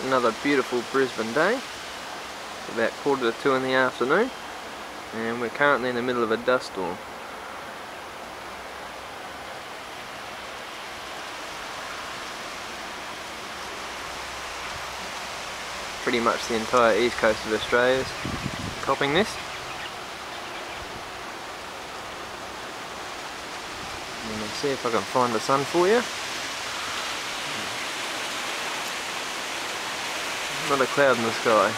Another beautiful Brisbane day. It's about 1:45 in the afternoon, and we're currently in the middle of a dust storm. Pretty much the entire east coast of Australia is copping this. And let's see if I can find the sun for you. Not a cloud in the sky.